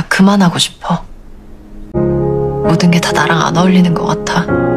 나 그만하고 싶어. 모든 게 다 나랑 안 어울리는 것 같아.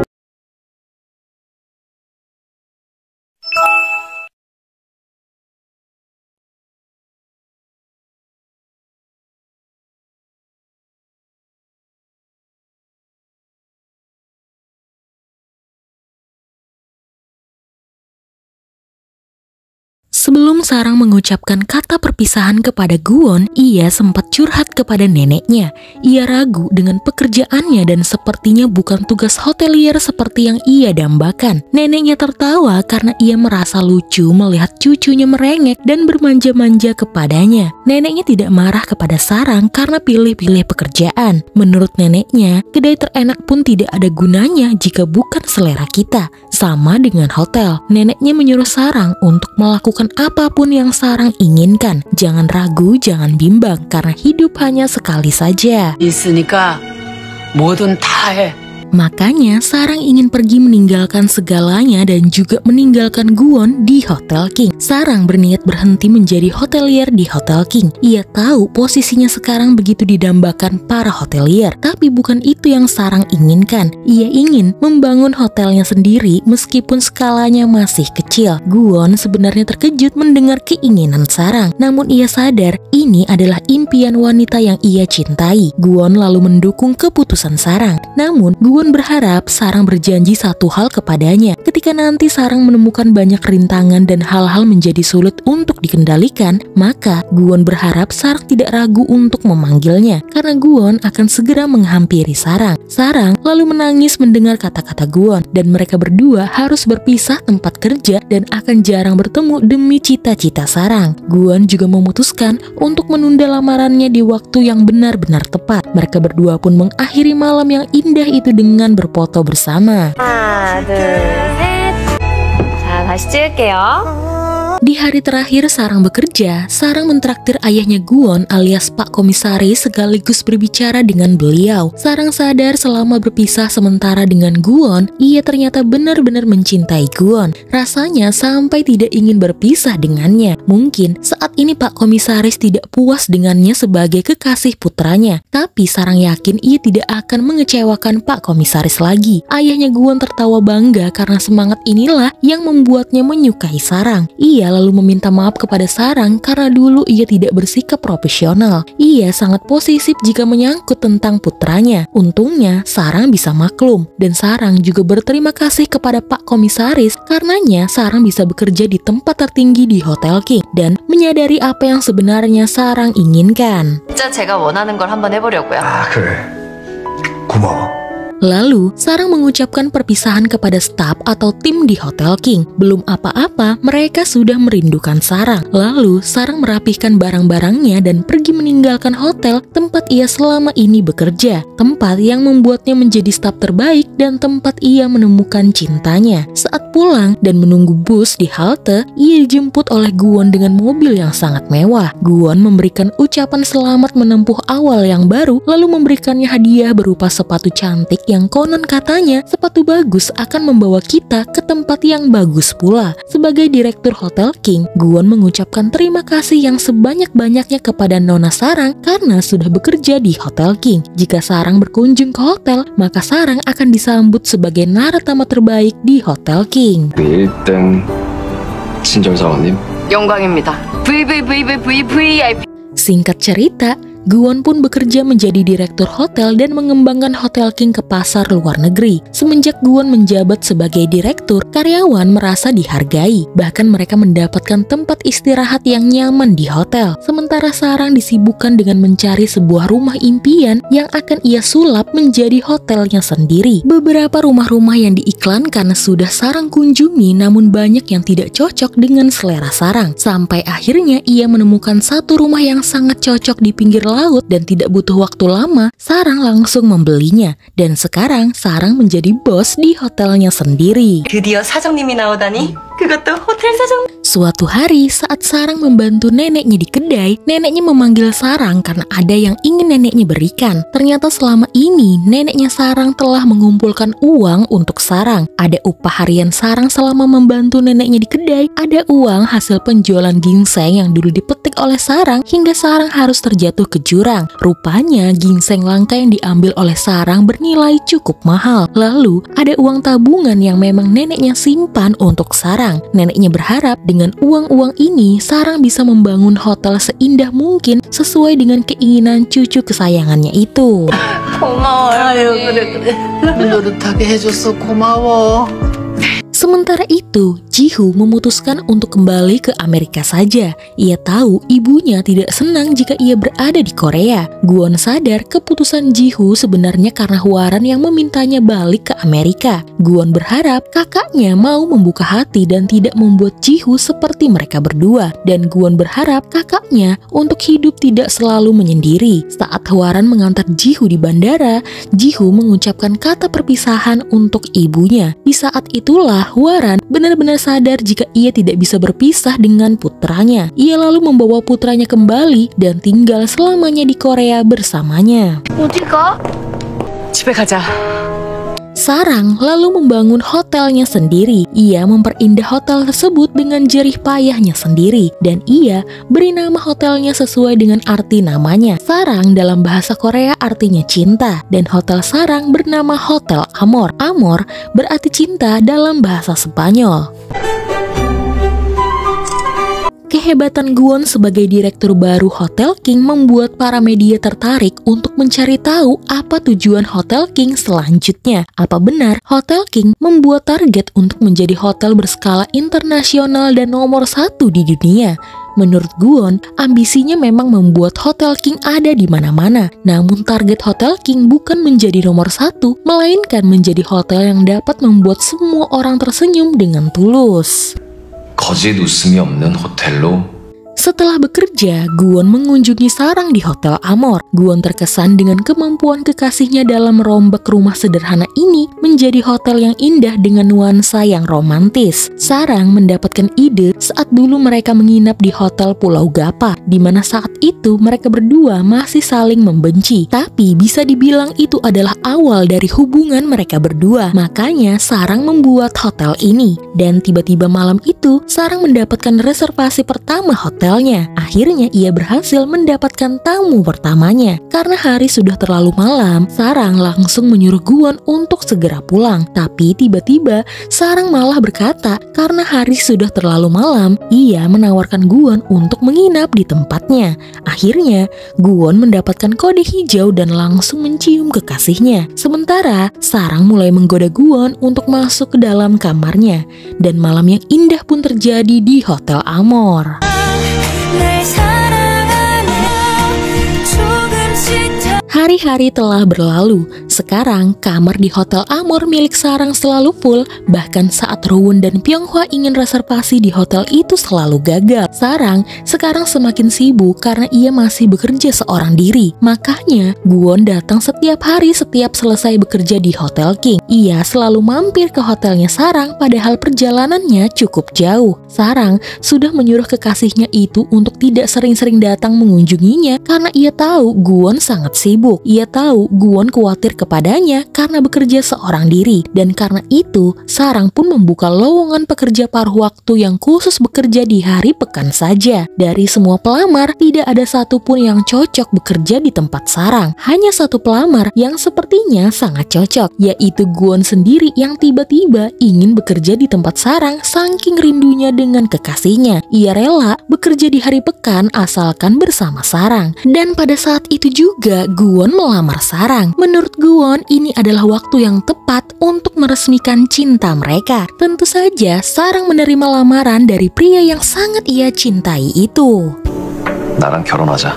Sebelum Sarang mengucapkan kata perpisahan kepada Guwon, ia sempat curhat kepada neneknya. Ia ragu dengan pekerjaannya dan sepertinya bukan tugas hotelier seperti yang ia dambakan. Neneknya tertawa karena ia merasa lucu melihat cucunya merengek dan bermanja-manja kepadanya. Neneknya tidak marah kepada Sarang karena pilih-pilih pekerjaan. Menurut neneknya, kedai terenak pun tidak ada gunanya jika bukan selera kita. Sama dengan hotel, neneknya menyuruh Sarang untuk melakukan apapun yang Sarang inginkan. Jangan ragu, jangan bimbang, karena hidup hanya sekali saja. 있으니까 뭐든 다 해. Makanya Sarang ingin pergi meninggalkan segalanya dan juga meninggalkan Guwon di Hotel King. Sarang berniat berhenti menjadi hotelier di Hotel King. Ia tahu posisinya sekarang begitu didambakan para hotelier, tapi bukan itu yang Sarang inginkan. Ia ingin membangun hotelnya sendiri meskipun skalanya masih kecil. Guwon sebenarnya terkejut mendengar keinginan Sarang, namun ia sadar ini adalah impian wanita yang ia cintai. Guwon lalu mendukung keputusan Sarang. Namun Guwon berharap Sarang berjanji satu hal kepadanya. Ketika nanti Sarang menemukan banyak rintangan dan hal-hal menjadi sulit untuk dikendalikan, maka Guwon berharap Sarang tidak ragu untuk memanggilnya, karena Guwon akan segera menghampiri Sarang. Sarang lalu menangis mendengar kata-kata Guwon, dan mereka berdua harus berpisah tempat kerja dan akan jarang bertemu demi cita-cita Sarang. Guwon juga memutuskan untuk menunda lamarannya di waktu yang benar-benar tepat. Mereka berdua pun mengakhiri malam yang indah itu dengan berfoto bersama. 하나, 둘, 셋. 자, 다시 찍을게요. Di hari terakhir Sarang bekerja, Sarang mentraktir ayahnya Guwon alias Pak Komisaris sekaligus berbicara dengan beliau. Sarang sadar selama berpisah sementara dengan Guwon, ia ternyata benar-benar mencintai Guwon. Rasanya sampai tidak ingin berpisah dengannya. Mungkin saat ini Pak Komisaris tidak puas dengannya sebagai kekasih putranya, tapi Sarang yakin ia tidak akan mengecewakan Pak Komisaris lagi. Ayahnya Guwon tertawa bangga karena semangat inilah yang membuatnya menyukai Sarang. Ia lalu meminta maaf kepada Sarang karena dulu ia tidak bersikap profesional. Ia sangat posesif jika menyangkut tentang putranya. Untungnya Sarang bisa maklum, dan Sarang juga berterima kasih kepada Pak Komisaris karenanya Sarang bisa bekerja di tempat tertinggi di Hotel King dan menyadari apa yang sebenarnya Sarang inginkan. 진짜 제가 원하는 걸 한번 해보려고요. 아, 그래. 고마워. Lalu, Sarang mengucapkan perpisahan kepada staf atau tim di Hotel King. Belum apa-apa, mereka sudah merindukan Sarang. Lalu, Sarang merapihkan barang-barangnya dan pergi meninggalkan hotel tempat ia selama ini bekerja. Tempat yang membuatnya menjadi staf terbaik dan tempat ia menemukan cintanya. Saat pulang dan menunggu bus di halte, ia dijemput oleh Guwon dengan mobil yang sangat mewah. Guwon memberikan ucapan selamat menempuh awal yang baru, lalu memberikannya hadiah berupa sepatu cantik yang konon katanya sepatu bagus akan membawa kita ke tempat yang bagus pula. Sebagai direktur Hotel King, Guwon mengucapkan terima kasih yang sebanyak-banyaknya kepada Nona Sarang karena sudah bekerja di Hotel King. Jika Sarang berkunjung ke hotel, maka Sarang akan disambut sebagai naratama terbaik di Hotel King. 1등 신정사원님. 영광입니다. VVVVVVIP. Singkat cerita, Guwon pun bekerja menjadi direktur hotel dan mengembangkan Hotel King ke pasar luar negeri. Semenjak Guwon menjabat sebagai direktur, karyawan merasa dihargai. Bahkan mereka mendapatkan tempat istirahat yang nyaman di hotel. Sementara Sarang disibukkan dengan mencari sebuah rumah impian yang akan ia sulap menjadi hotelnya sendiri. Beberapa rumah-rumah yang diiklankan sudah Sarang kunjungi, namun banyak yang tidak cocok dengan selera Sarang. Sampai akhirnya ia menemukan satu rumah yang sangat cocok di pinggir laut dan tidak butuh waktu lama, Sarang langsung membelinya. Dan sekarang Sarang menjadi bos di hotelnya sendiri. 드디어 사장님이 나오다니 그것도 호텔 사정. Suatu hari saat Sarang membantu neneknya di kedai, neneknya memanggil Sarang karena ada yang ingin neneknya berikan. Ternyata selama ini neneknya Sarang telah mengumpulkan uang untuk Sarang. Ada upah harian Sarang selama membantu neneknya di kedai, ada uang hasil penjualan ginseng yang dulu dipetik oleh Sarang hingga Sarang harus terjatuh ke jurang. Rupanya ginseng langka yang diambil oleh Sarang bernilai cukup mahal. Lalu ada uang tabungan yang memang neneknya simpan untuk Sarang. Neneknya berharap dengan uang-uang ini Sarang bisa membangun hotel seindah mungkin sesuai dengan keinginan cucu kesayangannya itu. 고마워요. 그래. 노릇하게 해줘서 고마워. Sementara itu, Ji-Hoo memutuskan untuk kembali ke Amerika saja. Ia tahu ibunya tidak senang jika ia berada di Korea. Gwon sadar keputusan Ji-Hoo sebenarnya karena Hwaran yang memintanya balik ke Amerika. Gwon berharap kakaknya mau membuka hati dan tidak membuat Ji-Hoo seperti mereka berdua. Dan Gwon berharap kakaknya untuk hidup tidak selalu menyendiri. Saat Hwaran mengantar Ji-Hoo di bandara, Ji-Hoo mengucapkan kata perpisahan untuk ibunya. Di saat itulah Hwaran benar-benar sadar jika ia tidak bisa berpisah dengan putranya. Ia lalu membawa putranya kembali dan tinggal selamanya di Korea bersamanya. 어디 가? 집에 가자. Sarang lalu membangun hotelnya sendiri. Ia memperindah hotel tersebut dengan jerih payahnya sendiri. Dan ia beri nama hotelnya sesuai dengan arti namanya. Sarang dalam bahasa Korea artinya cinta. Dan hotel Sarang bernama Hotel Amor. Amor berarti cinta dalam bahasa Spanyol. Kehebatan Gwon sebagai direktur baru Hotel King membuat para media tertarik untuk mencari tahu apa tujuan Hotel King selanjutnya. Apa benar Hotel King membuat target untuk menjadi hotel berskala internasional dan nomor 1 di dunia? Menurut Gwon, ambisinya memang membuat Hotel King ada di mana-mana. Namun target Hotel King bukan menjadi nomor 1, melainkan menjadi hotel yang dapat membuat semua orang tersenyum dengan tulus. 거짓 웃음이 없는 호텔로 Setelah bekerja, Gwon mengunjungi Sarang di Hotel Amor. Gwon terkesan dengan kemampuan kekasihnya dalam merombak rumah sederhana ini menjadi hotel yang indah dengan nuansa yang romantis. Sarang mendapatkan ide saat dulu mereka menginap di Hotel Pulau Gapa, di mana saat itu mereka berdua masih saling membenci. Tapi bisa dibilang itu adalah awal dari hubungan mereka berdua. Makanya Sarang membuat hotel ini. Dan tiba-tiba malam itu, Sarang mendapatkan reservasi pertama hotel. Akhirnya ia berhasil mendapatkan tamu pertamanya. Karena hari sudah terlalu malam, Sarang langsung menyuruh Gwon untuk segera pulang. Tapi tiba-tiba Sarang malah berkata karena hari sudah terlalu malam, ia menawarkan Gwon untuk menginap di tempatnya. Akhirnya Gwon mendapatkan kode hijau dan langsung mencium kekasihnya. Sementara Sarang mulai menggoda Gwon untuk masuk ke dalam kamarnya. Dan malam yang indah pun terjadi di Hotel Amor. Hari-hari telah berlalu. Sekarang kamar di Hotel Amor milik Sarang selalu full. Bahkan saat Rowoon dan Pyonghwa ingin reservasi di hotel itu selalu gagal. Sarang sekarang semakin sibuk karena ia masih bekerja seorang diri. Makanya Gwon datang setiap hari setiap selesai bekerja di Hotel King. Ia selalu mampir ke hotelnya Sarang padahal perjalanannya cukup jauh. Sarang sudah menyuruh kekasihnya itu untuk tidak sering-sering datang mengunjunginya karena ia tahu Gwon sangat sibuk. Ia tahu Gwon khawatir kepadanya karena bekerja seorang diri. Dan karena itu, Sarang pun membuka lowongan pekerja paruh waktu yang khusus bekerja di hari pekan saja. Dari semua pelamar, tidak ada satupun yang cocok bekerja di tempat Sarang. Hanya satu pelamar yang sepertinya sangat cocok, yaitu Gwon sendiri yang tiba-tiba ingin bekerja di tempat Sarang saking rindunya dengan kekasihnya. Ia rela bekerja di hari pekan asalkan bersama Sarang. Dan pada saat itu juga Gwon melamar Sarang. Menurut Gwon, ini adalah waktu yang tepat untuk meresmikan cinta mereka. Tentu saja Sarang menerima lamaran dari pria yang sangat ia cintai itu. 나랑 결혼하자.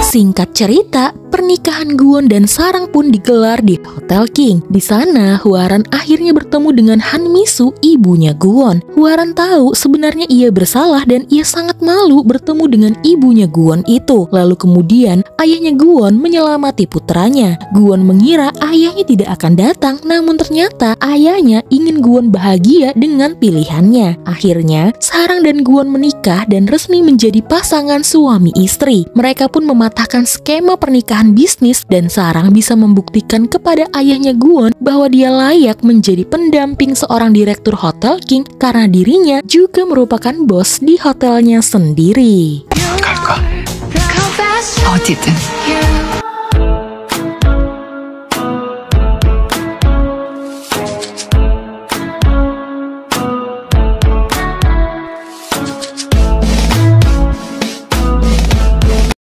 Singkat cerita, pernikahan Gwon dan Sarang pun digelar di Hotel King. Di sana, Hwaran akhirnya bertemu dengan Han Mi-soo, ibunya Gwon. Hwaran tahu sebenarnya ia bersalah dan ia sangat malu bertemu dengan ibunya Gwon itu. Lalu kemudian, ayahnya Gwon menyelamati putranya. Gwon mengira ayahnya tidak akan datang, namun ternyata ayahnya ingin Gwon bahagia dengan pilihannya. Akhirnya, Sarang dan Gwon menikah dan resmi menjadi pasangan suami istri. Mereka pun mematahkan skema pernikahan bisnis dan Sarang bisa membuktikan kepada ayahnya Gwon bahwa dia layak menjadi pendamping seorang direktur Hotel King karena dirinya juga merupakan bos di hotelnya sendiri. 갈까? 어디든